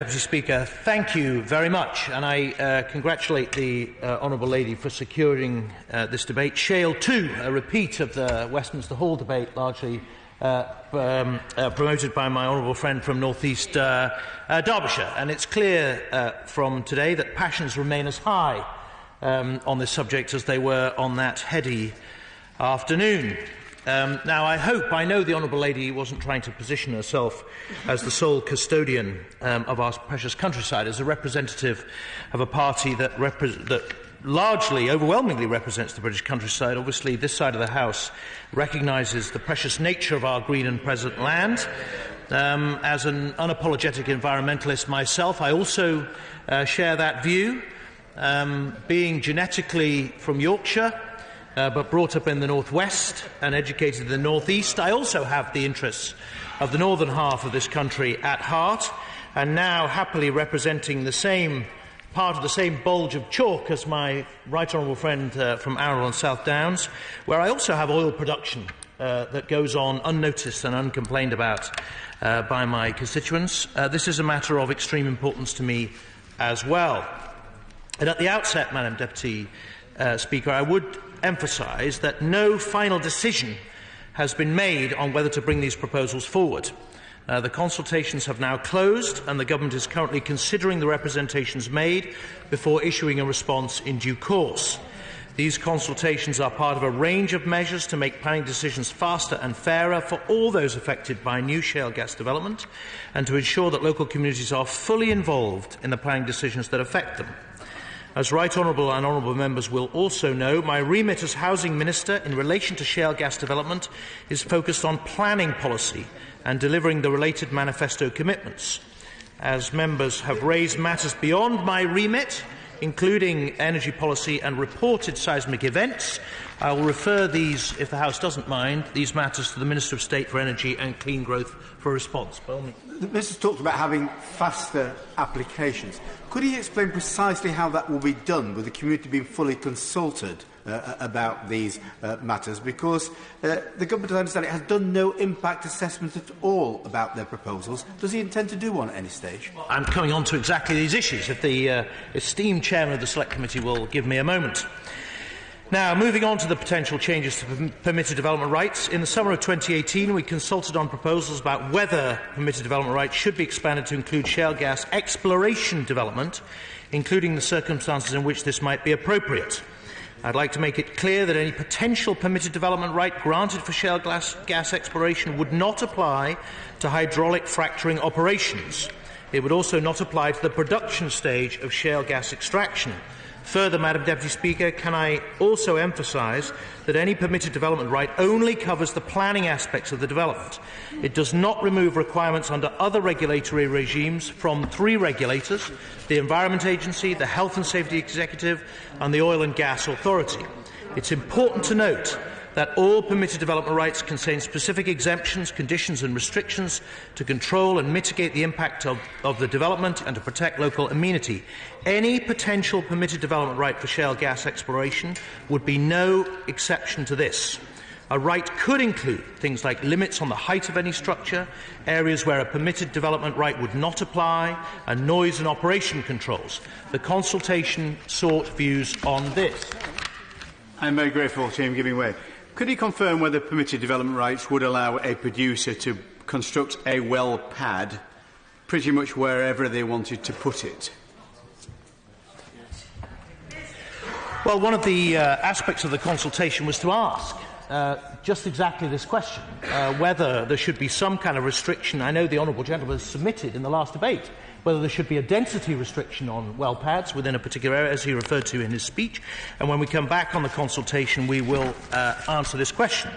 Deputy Speaker, thank you very much, and I congratulate the Honourable Lady for securing this debate. Shale 2, a repeat of the Westminster Hall debate, largely promoted by my honourable friend from North East Derbyshire. And it's clear from today that passions remain as high on this subject as they were on that heady afternoon. Now, I know the Honourable Lady wasn't trying to position herself as the sole custodian of our precious countryside, as a representative of a party that largely, overwhelmingly represents the British countryside. Obviously, this side of the House recognises the precious nature of our green and pleasant land. As an unapologetic environmentalist myself, I also share that view. Being genetically from Yorkshire, but brought up in the North West and educated in the North East, I also have the interests of the northern half of this country at heart, and now happily representing the same part of the same bulge of chalk as my right honourable friend from Arundel and South Downs, where I also have oil production that goes on unnoticed and uncomplained about by my constituents. This is a matter of extreme importance to me as well. And at the outset, Madam Deputy Speaker, I would emphasise that no final decision has been made on whether to bring these proposals forward. The consultations have now closed, and the Government is currently considering the representations made before issuing a response in due course. These consultations are part of a range of measures to make planning decisions faster and fairer for all those affected by new shale gas development, and to ensure that local communities are fully involved in the planning decisions that affect them. As Right Honourable and Honourable Members will also know, my remit as Housing Minister in relation to shale gas development is focused on planning policy and delivering the related manifesto commitments. As members have raised matters beyond my remit, including energy policy and reported seismic events, I will refer these, if the House doesn't mind, these matters to the Minister of State for Energy and Clean Growth for a response. The Minister's talked about having faster applications. Could he explain precisely how that will be done, with the community being fully consulted about these matters? Because the Government, as I understand it, has done no impact assessment at all about their proposals. Does he intend to do one at any stage? I'm coming on to exactly these issues, if the esteemed Chairman of the Select Committee will give me a moment. Now, moving on to the potential changes to permitted development rights. In the summer of 2018, we consulted on proposals about whether permitted development rights should be expanded to include shale gas exploration development, including the circumstances in which this might be appropriate. I'd like to make it clear that any potential permitted development right granted for shale gas exploration would not apply to hydraulic fracturing operations. It would also not apply to the production stage of shale gas extraction. Further, Madam Deputy Speaker, can I also emphasise that any permitted development right only covers the planning aspects of the development. It does not remove requirements under other regulatory regimes from three regulators: the Environment Agency, the Health and Safety Executive and the Oil and Gas Authority. It's important to note that all permitted development rights contain specific exemptions, conditions and restrictions to control and mitigate the impact of the development and to protect local amenity. Any potential permitted development right for shale gas exploration would be no exception to this. A right could include things like limits on the height of any structure, areas where a permitted development right would not apply, and noise and operation controls. The consultation sought views on this. I'm very grateful to him giving way. Could he confirm whether permitted development rights would allow a producer to construct a well pad pretty much wherever they wanted to put it? Well, one of the aspects of the consultation was to ask just exactly this question, whether there should be some kind of restriction. I know the honourable gentleman submitted in the last debate whether there should be a density restriction on well pads within a particular area, as he referred to in his speech. And when we come back on the consultation, we will answer this question.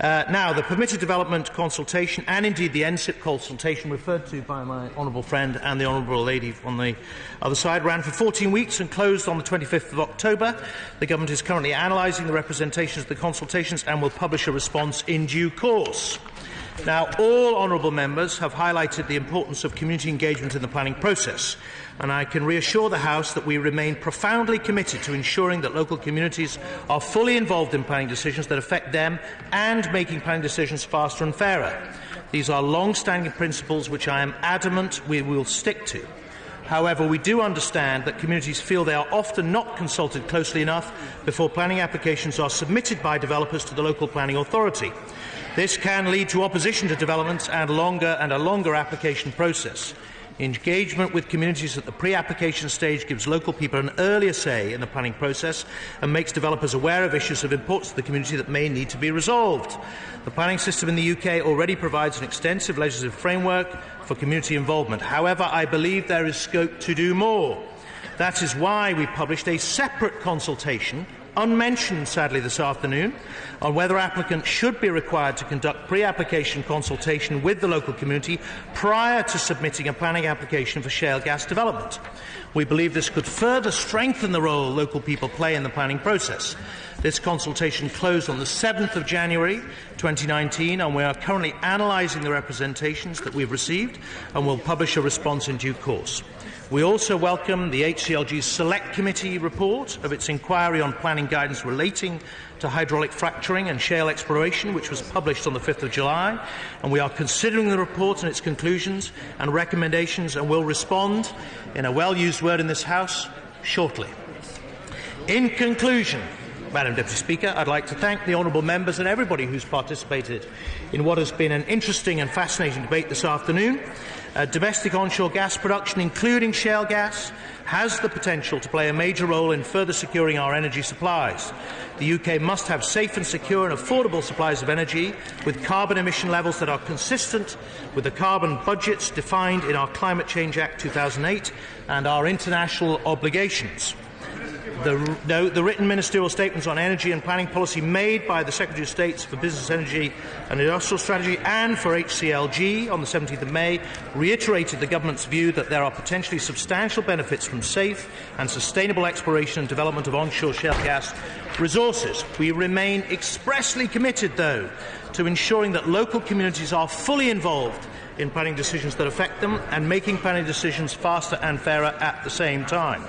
Now, the permitted development consultation, and indeed the NSIP consultation referred to by my honourable friend and the honourable lady on the other side, ran for 14 weeks and closed on the 25th of October. The Government is currently analysing the representations of the consultations and will publish a response in due course. Now, all honourable members have highlighted the importance of community engagement in the planning process, and I can reassure the House that we remain profoundly committed to ensuring that local communities are fully involved in planning decisions that affect them and making planning decisions faster and fairer. These are long-standing principles which I am adamant we will stick to. However, we do understand that communities feel they are often not consulted closely enough before planning applications are submitted by developers to the local planning authority. This can lead to opposition to developments and a longer application process. Engagement with communities at the pre-application stage gives local people an earlier say in the planning process and makes developers aware of issues of importance to the community that may need to be resolved. The planning system in the UK already provides an extensive legislative framework for community involvement. However, I believe there is scope to do more. That is why we published a separate consultation, unmentioned sadly this afternoon, on whether applicants should be required to conduct pre-application consultation with the local community prior to submitting a planning application for shale gas development. We believe this could further strengthen the role local people play in the planning process. This consultation closed on the 7th of January 2019, and we are currently analysing the representations that we've received and will publish a response in due course. We also welcome the HCLG's Select Committee report of its inquiry on planning guidance relating to hydraulic fracturing and shale exploration, which was published on the 5th of July, and we are considering the report and its conclusions and recommendations and will respond, in a well-used word in this House, shortly. In conclusion, Madam Deputy Speaker, I'd like to thank the honourable members and everybody who's participated in what has been an interesting and fascinating debate this afternoon. Domestic onshore gas production, including shale gas, has the potential to play a major role in further securing our energy supplies. The UK must have safe and secure and affordable supplies of energy with carbon emission levels that are consistent with the carbon budgets defined in our Climate Change Act 2008 and our international obligations. The written ministerial statements on energy and planning policy made by the Secretary of State for Business, Energy and Industrial Strategy and for HCLG on the 17th of May reiterated the Government's view that there are potentially substantial benefits from safe and sustainable exploration and development of onshore shale gas resources. We remain expressly committed, though, to ensuring that local communities are fully involved in planning decisions that affect them and making planning decisions faster and fairer at the same time.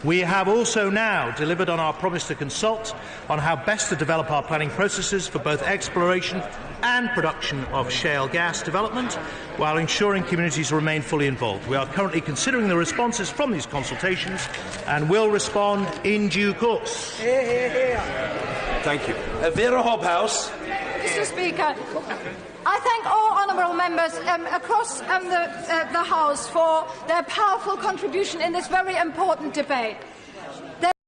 We have also now delivered on our promise to consult on how best to develop our planning processes for both exploration and production of shale gas development, while ensuring communities remain fully involved. We are currently considering the responses from these consultations and will respond in due course. Thank you. Vera Hobhouse. Mr. Speaker, I thank all honourable members across the House for their powerful contribution in this very important debate.